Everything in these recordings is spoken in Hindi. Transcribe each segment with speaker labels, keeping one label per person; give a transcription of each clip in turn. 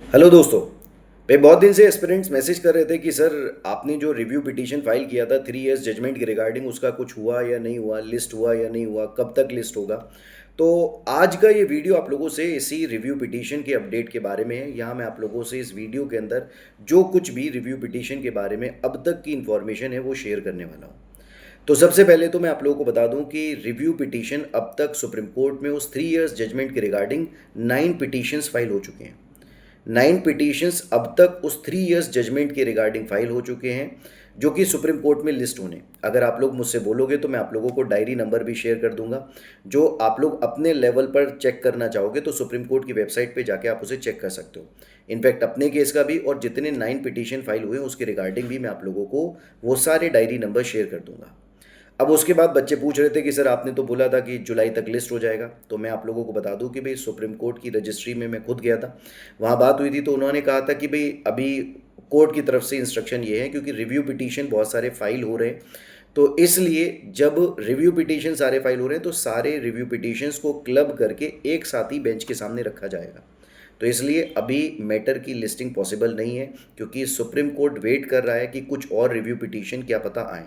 Speaker 1: हेलो दोस्तों। भाई बहुत दिन से एस्पिरेंट्स मैसेज कर रहे थे कि सर आपने जो रिव्यू पिटीशन फाइल किया था 3 इयर्स जजमेंट के रिगार्डिंग उसका कुछ हुआ या नहीं हुआ, लिस्ट हुआ या नहीं हुआ, कब तक लिस्ट होगा। तो आज का ये वीडियो आप लोगों से इसी रिव्यू पिटीशन के अपडेट के बारे में है। यहाँ मैं आप लोगों से इस वीडियो के अंदर जो कुछ भी रिव्यू पिटीशन के बारे में अब तक की इन्फॉर्मेशन है वो शेयर करने वाला हूँ। तो सबसे पहले तो मैं आप लोगों को बता दूं कि रिव्यू पिटीशन अब तक सुप्रीम कोर्ट में उस 3 इयर्स जजमेंट के रिगार्डिंग 9 पिटीशंस फाइल हो चुके हैं। 9 पिटीशंस अब तक उस 3 इयर्स जजमेंट के रिगार्डिंग फाइल हो चुके हैं जो कि सुप्रीम कोर्ट में लिस्ट होने। अगर आप लोग मुझसे बोलोगे तो मैं आप लोगों को डायरी नंबर भी शेयर कर दूंगा, जो आप लोग अपने लेवल पर चेक करना चाहोगे तो सुप्रीम कोर्ट की वेबसाइट पे जाके आप उसे चेक कर सकते हो। इनफैक्ट अपने केस का भी और जितने 9 पिटीशन फाइल हुए हैं उसके रिगार्डिंग भी मैं आप लोगों को वो सारे डायरी नंबर शेयर कर दूंगा। अब उसके बाद बच्चे पूछ रहे थे कि सर आपने तो बोला था कि जुलाई तक लिस्ट हो जाएगा। तो मैं आप लोगों को बता दूं कि भाई सुप्रीम कोर्ट की रजिस्ट्री में मैं खुद गया था, वहाँ बात हुई थी तो उन्होंने कहा था कि भाई अभी कोर्ट की तरफ से इंस्ट्रक्शन ये है क्योंकि रिव्यू पिटीशन बहुत सारे फाइल हो रहे हैं, तो इसलिए जब रिव्यू पिटीशन सारे फाइल हो रहे हैं तो सारे रिव्यू पिटीशंस को क्लब करके एक साथ ही बेंच के सामने रखा जाएगा। तो इसलिए अभी मैटर की लिस्टिंग पॉसिबल नहीं है क्योंकि सुप्रीम कोर्ट वेट कर रहा है कि कुछ और रिव्यू पिटीशन क्या पता आए।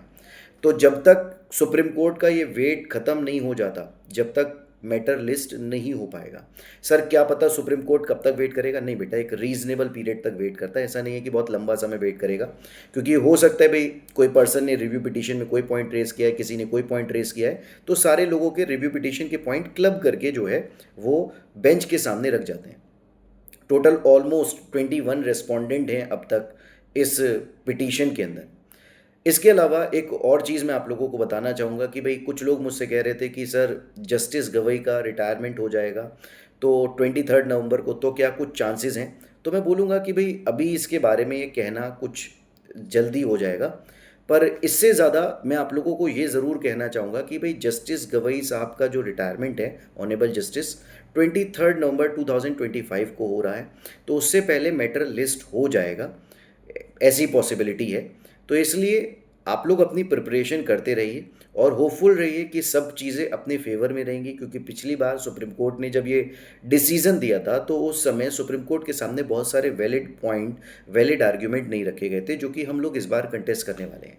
Speaker 1: तो जब तक सुप्रीम कोर्ट का ये वेट ख़त्म नहीं हो जाता, जब तक मैटर लिस्ट नहीं हो पाएगा। सर क्या पता सुप्रीम कोर्ट कब तक वेट करेगा? नहीं बेटा, एक रीजनेबल पीरियड तक वेट करता है, ऐसा नहीं है कि बहुत लंबा समय वेट करेगा। क्योंकि हो सकता है भाई कोई पर्सन ने रिव्यू पिटीशन में कोई पॉइंट रेस किया है, किसी ने कोई पॉइंट रेस किया है, तो सारे लोगों के रिव्यू पिटीशन के पॉइंट क्लब करके जो है वो बेंच के सामने रख जाते हैं। टोटल ऑलमोस्ट 21 रेस्पोंडेंट हैं अब तक इस पिटीशन के अंदर। इसके अलावा एक और चीज़ मैं आप लोगों को बताना चाहूँगा कि भाई कुछ लोग मुझसे कह रहे थे कि सर जस्टिस गवई का रिटायरमेंट हो जाएगा तो 23 नवंबर को, तो क्या कुछ चांसेस हैं? तो मैं बोलूँगा कि भाई अभी इसके बारे में ये कहना कुछ जल्दी हो जाएगा। पर इससे ज़्यादा मैं आप लोगों को ये ज़रूर कहना चाहूँगा कि भाई जस्टिस गवई साहब का जो रिटायरमेंट है, ऑनेबल जस्टिस, 23 नवंबर 2025 को हो रहा है। तो उससे पहले मैटर लिस्ट हो जाएगा, ऐसी पॉसिबिलिटी है। तो इसलिए आप लोग अपनी प्रिपरेशन करते रहिए और होपफुल रहिए कि सब चीज़ें अपने फेवर में रहेंगी, क्योंकि पिछली बार सुप्रीम कोर्ट ने जब ये डिसीजन दिया था तो उस समय सुप्रीम कोर्ट के सामने बहुत सारे वैलिड पॉइंट, वैलिड आर्ग्यूमेंट नहीं रखे गए थे, जो कि हम लोग इस बार कंटेस्ट करने वाले हैं।